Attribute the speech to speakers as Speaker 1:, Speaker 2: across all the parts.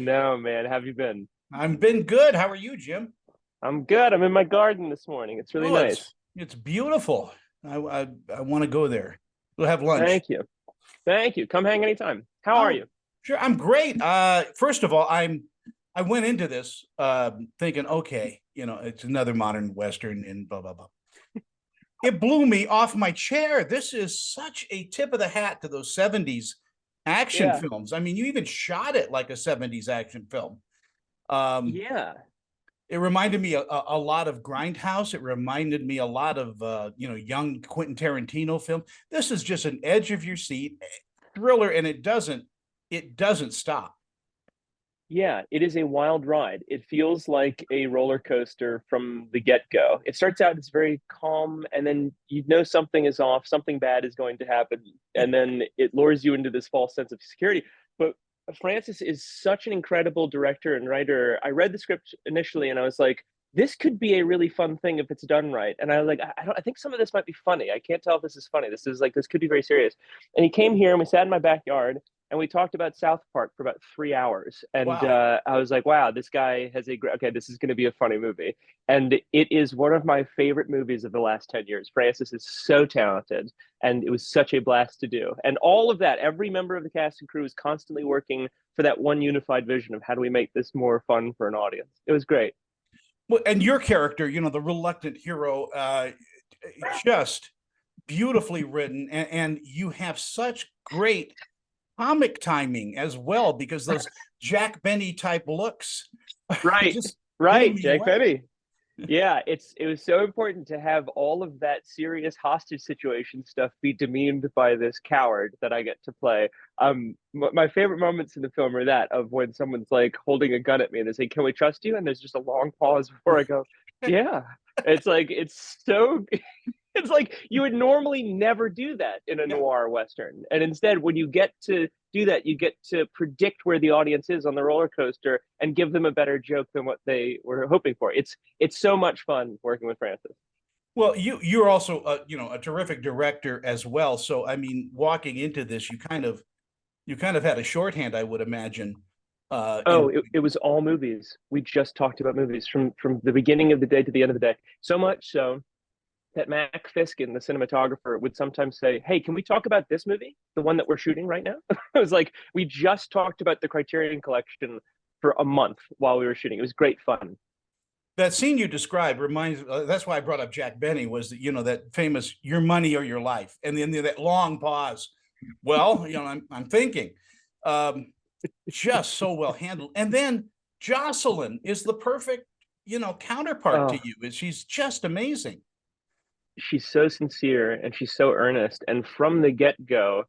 Speaker 1: No, man. How have you been?
Speaker 2: I've been good. How are you, Jim?
Speaker 1: I'm good. I'm in my garden this morning. It's really
Speaker 2: Oh,
Speaker 1: nice.
Speaker 2: it's beautiful. I want to go there. We'll have lunch.
Speaker 1: Thank you. Thank you. Come hang anytime. How are
Speaker 2: Oh,
Speaker 1: you?
Speaker 2: sure. I'm great. First of all, I went into this thinking, okay, it's another modern Western and blah blah blah. It blew me off my chair. This is such a tip of the hat to those 70s action
Speaker 1: Yeah.
Speaker 2: films. I mean, you even shot it like a 70s action film. Um,
Speaker 1: Yeah.
Speaker 2: It reminded me a lot of Grindhouse. It reminded me a lot of young Quentin Tarantino film. This is just an edge of your seat thriller, and it doesn't stop.
Speaker 1: Yeah. It is a wild ride. It feels like a roller coaster from the get-go. It starts out, it's very calm, and then you know something is off, something bad is going to happen, and then it lures you into this false sense of security. But Francis is such an incredible director and writer. I read the script initially and I was like, this could be a really fun thing if it's done right. And I was like, I don't I think some of this might be funny. I can't tell if this is funny. This could be very serious. And he came here and we sat in my backyard and we talked about South Park for about 3 hours. And
Speaker 2: Wow.
Speaker 1: I was like, wow, this guy has a great, okay, this is going to be a funny movie. And it is one of my favorite movies of the last 10 years. Francis is so talented and it was such a blast to do. And all of that, every member of the cast and crew is constantly working for that one unified vision of how do we make this more fun for an audience. It was great.
Speaker 2: Well, and your character, the reluctant hero, just beautifully written, and you have such great comic timing as well because those Jack Benny type looks
Speaker 1: Right,
Speaker 2: just blew
Speaker 1: right,
Speaker 2: me
Speaker 1: Jake
Speaker 2: away.
Speaker 1: Penny. Yeah, it was so important to have all of that serious hostage situation stuff be demeaned by this coward that I get to play. My favorite moments in the film are that of when someone's like holding a gun at me and they say, "Can we trust you?" And there's just a long pause before I go, "Yeah." It's like it's so it's like you would normally never do that in a
Speaker 2: Yeah.
Speaker 1: noir western, and instead, when you get to do that, you get to predict where the audience is on the roller coaster and give them a better joke than what they were hoping for. It's so much fun working with Francis.
Speaker 2: Well, you're also a terrific director as well. So I mean, walking into this, you kind of had a shorthand, I would imagine.
Speaker 1: Oh,
Speaker 2: In
Speaker 1: it was all movies. We just talked about movies from the beginning of the day to the end of the day. So much so that Mac Fiskin, the cinematographer, would sometimes say, "Hey, can we talk about this movie, the one that we're shooting right now?" I was like, "We just talked about the Criterion Collection for a month while we were shooting. It was great fun."
Speaker 2: that scene you described reminds. That's why I brought up Jack Benny was that that famous "your money or your life," and then that long pause. Well, I'm thinking, um, just so well handled, and then Jocelyn is the perfect counterpart to
Speaker 1: Oh,
Speaker 2: you. Is She's just amazing.
Speaker 1: she's so sincere and she's so earnest. And from the get go,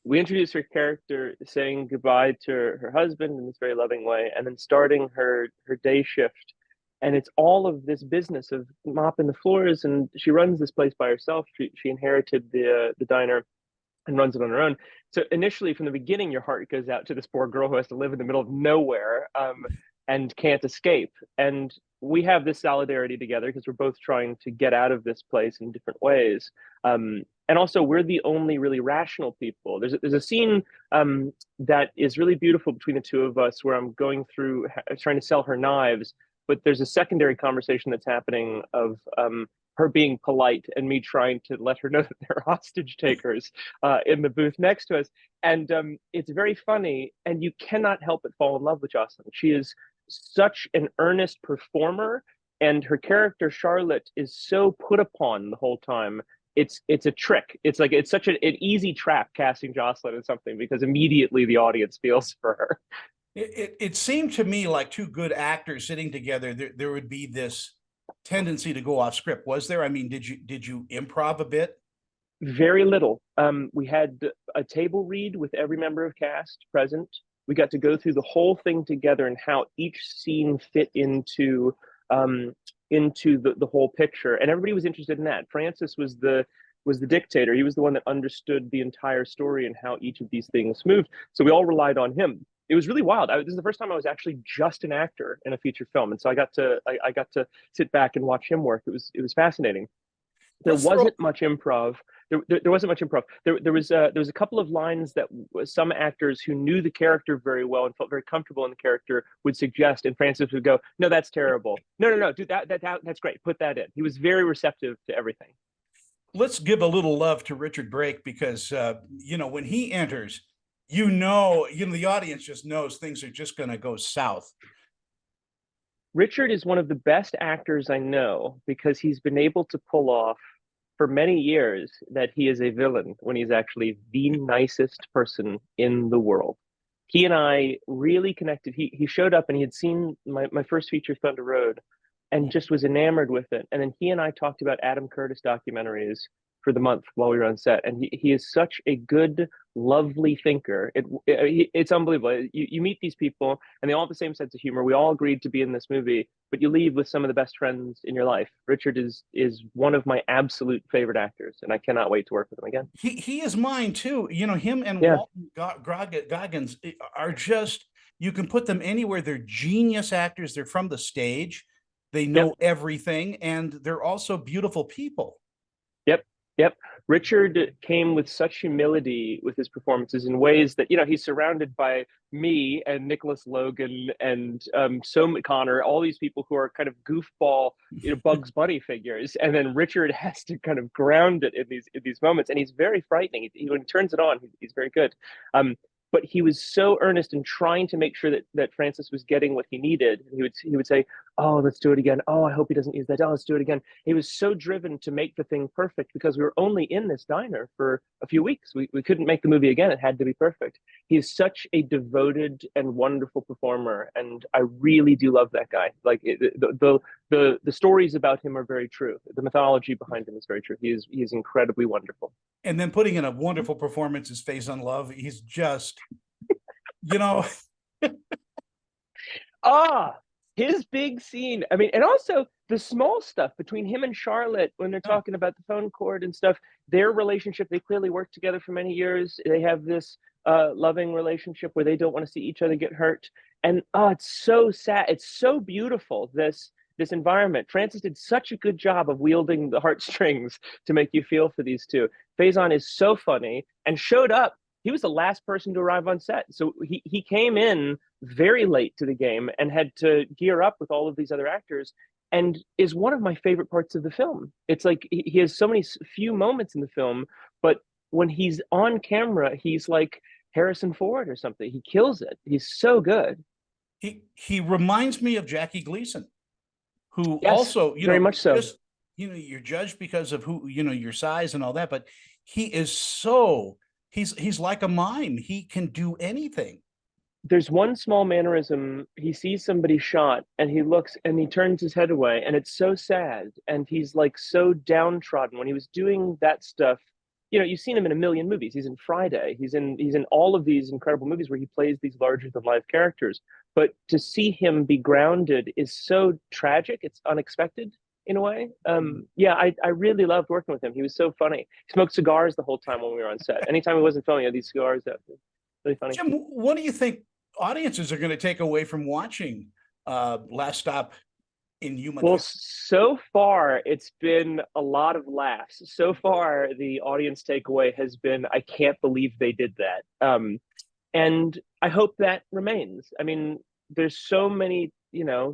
Speaker 1: we introduce her character saying goodbye to her husband in this very loving way, and then starting her day shift. And it's all of this business of mopping the floors, and she runs this place by herself. She inherited the diner and runs it on her own. So initially, from the beginning, your heart goes out to this poor girl who has to live in the middle of nowhere, and can't escape. And we have this solidarity together because we're both trying to get out of this place in different ways. And also, we're the only really rational people. There's a scene that is really beautiful between the two of us where I'm going through trying to sell her knives, but there's a secondary conversation that's happening of her being polite and me trying to let her know that they're hostage takers in the booth next to us. And it's very funny, and you cannot help but fall in love with Jocelyn. She is such an earnest performer, and her character Charlotte is so put upon the whole time. It's a trick. It's like it's such an easy trap casting Jocelyn as something because immediately the audience feels for her.
Speaker 2: It seemed to me like two good actors sitting together. There would be this tendency to go off script. Was there? I mean, did you improv a bit?
Speaker 1: Very little. We had a table read with every member of cast present. We got to go through the whole thing together and how each scene fit um, into the whole picture, and everybody was interested in that. Francis was the dictator. He was the one that understood the entire story and how each of these things moved. So we all relied on him. It was really wild. This is the first time I was actually just an actor in a feature film, and so I got to sit back and watch him work. It was fascinating. There
Speaker 2: Let's throw.
Speaker 1: wasn't much improv there wasn't much improv. There was a couple of lines that some actors who knew the character very well and felt very comfortable in the character would suggest, and Francis would go, "No, that's terrible. No, no, no, dude, that's great. Put that in." He was very receptive to everything.
Speaker 2: Let's give a little love to Richard Brake because when he enters, the audience just knows things are just going to go south.
Speaker 1: Richard is one of the best actors I know because he's been able to pull off for many years that he is a villain when he's actually the nicest person in the world. He and I really connected. He showed up and he had seen my first feature, Thunder Road, and just was enamored with it. And then he and I talked about Adam Curtis documentaries for the month while we were on set. And he is such a good, lovely thinker. It's unbelievable. You meet these people and they all have the same sense of humor. We all agreed to be in this movie, but you leave with some of the best friends in your life. Richard is one of my absolute favorite actors, and I cannot wait to work with him again.
Speaker 2: He is mine too. Him and
Speaker 1: Yeah.
Speaker 2: Walton Goggins are just, you can put them anywhere. They're genius actors. They're from the stage. They know everything, and they're also beautiful people.
Speaker 1: Yep. Yep. Richard came with such humility with his performances in ways that, he's surrounded by me and Nicholas Logan and Connor, all these people who are kind of goofball, Bugs Bunny figures. And then Richard has to kind of ground it in these moments. And he's very frightening. When he turns it on, he's very good. But he was so earnest in trying to make sure that Francis was getting what he needed. He would say, "Oh, let's do it again. Oh, I hope he doesn't use that. Oh, let's do it again." He was so driven to make the thing perfect because we were only in this diner for a few weeks. We couldn't make the movie again. It had to be perfect. He's such a devoted and wonderful performer, and I really do love that guy. Like the stories about him are very true. The mythology behind him is very true. He is incredibly wonderful.
Speaker 2: And then putting in a wonderful performance is Phase on Love. He's just, you know.
Speaker 1: His big scene. I mean, and also the small stuff between him and Charlotte when they're talking about the phone cord and stuff. Their relationship, they clearly worked together for many years. They have this loving relationship where they don't want to see each other get hurt. And it's so sad. It's so beautiful, this environment. Francis did such a good job of wielding the heartstrings to make you feel for these two. Faison is so funny and showed up. He was the last person to arrive on set. So he came in very late to the game and had to gear up with all of these other actors, and is one of my favorite parts of the film. It's like he has so many few moments in the film, but when he's on camera, he's like Harrison Ford or something. He kills it. He's so good.
Speaker 2: He reminds me of Jackie Gleason, who
Speaker 1: Yes,
Speaker 2: also,
Speaker 1: very much so.
Speaker 2: just, you're judged because of who, your size and all that, but he is so, he's like a mime. He can do anything.
Speaker 1: There's one small mannerism. He sees somebody shot and he looks and he turns his head away, and it's so sad. And he's like so downtrodden when he was doing that stuff. You've seen him in a million movies. He's in Friday. He's in all of these incredible movies where he plays these larger than life characters. But to see him be grounded is so tragic. It's unexpected in a way. Yeah, I really loved working with him. He was so funny. He smoked cigars the whole time when we were on set. Anytime he wasn't filming, he had these cigars out. Really funny.
Speaker 2: Jim, what do you think audiences are going to take away from watching Last Stop in Yuma?
Speaker 1: Well, so far it's been a lot of laughs. So far, the audience takeaway has been, "I can't believe they did that," and I hope that remains. I mean, there's so many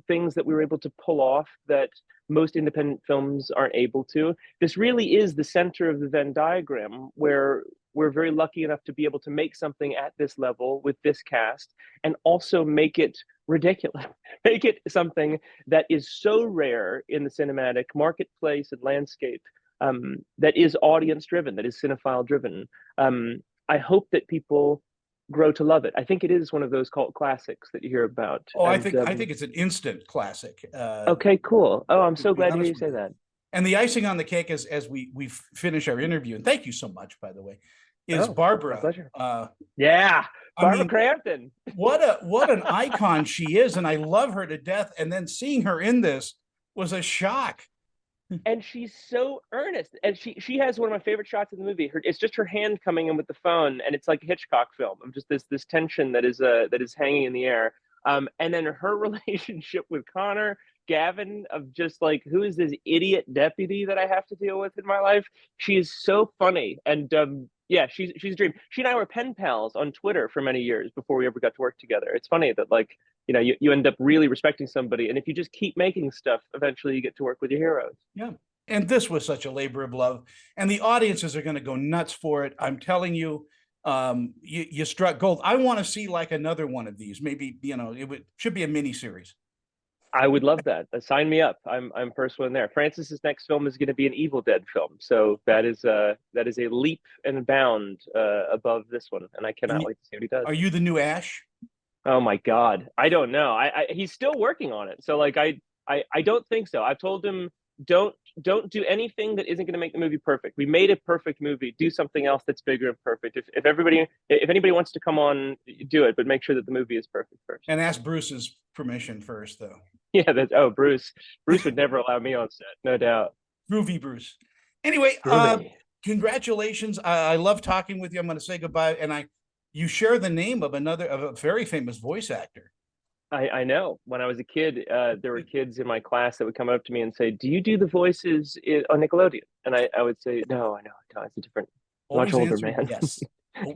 Speaker 1: things that we were able to pull off that most independent films aren't able to. This really is the center of the Venn diagram, where we're very lucky enough to be able to make something at this level with this cast and also make it ridiculous, make it something that is so rare in the cinematic marketplace and landscape, that is audience driven, that is cinephile driven. I hope that people grow to love it. I think it is one of those cult classics that you hear about.
Speaker 2: Oh, I think it's an instant classic.
Speaker 1: Okay, cool. Oh, I'm so glad to hear you say that.
Speaker 2: And the icing on the cake, as we finish our interview, and thank you so much, by the way, is Barbara.
Speaker 1: My pleasure.
Speaker 2: Yeah,
Speaker 1: Barbara Crampton.
Speaker 2: What an icon she is, and I love her to death. And then seeing her in this was a shock.
Speaker 1: And she's so earnest, and she has one of my favorite shots in the movie. It's just her hand coming in with the phone, and it's like a Hitchcock film of just this tension that is hanging in the air. And then her relationship with Connor, Gavin of just like, who is this idiot deputy that I have to deal with in my life? She is so funny, and yeah, she's a dream. She and I were pen pals on Twitter for many years before we ever got to work together. It's funny that like, you end up really respecting somebody, and if you just keep making stuff, eventually you get to work with your heroes.
Speaker 2: Yeah. And this was such a labor of love, and the audiences are going to go nuts for it. I'm telling you, you struck gold. I want to see like another one of these. Maybe, should be a mini series.
Speaker 1: I would love that. Sign me up. I'm first one there. Francis's next film is going to be an Evil Dead film, so that is a leap and bound above this one, and I cannot wait to see what he does.
Speaker 2: Are you the new Ash?
Speaker 1: Oh my God, I don't know. He's still working on it, so like I don't think so. I've told him don't do anything that isn't going to make the movie perfect. We made a perfect movie. Do something else that's bigger and perfect. If anybody wants to come on, do it, but make sure that the movie is perfect first.
Speaker 2: And ask Bruce's permission first, though.
Speaker 1: Yeah, Bruce. Bruce would never allow me on set, no doubt.
Speaker 2: Groovy Bruce. Anyway, congratulations. I love talking with you. I'm going to say goodbye, and you share the name of a very famous voice actor.
Speaker 1: I know. When I was a kid, there were kids in my class that would come up to me and say, "Do you do the voices on Nickelodeon?" And I would say, "No, I know. It's a different, much older man."
Speaker 2: Yes.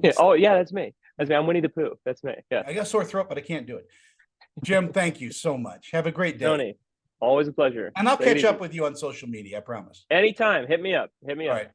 Speaker 1: Yeah. Oh yeah, that's me. I'm Winnie the Pooh. That's me. Yeah.
Speaker 2: I got a sore throat, but I can't do it. Jim, thank you so much. Have a great day.
Speaker 1: Tony, always a pleasure.
Speaker 2: And I'll catch up with you on social media, I promise.
Speaker 1: Anytime. Hit me up.
Speaker 2: All right.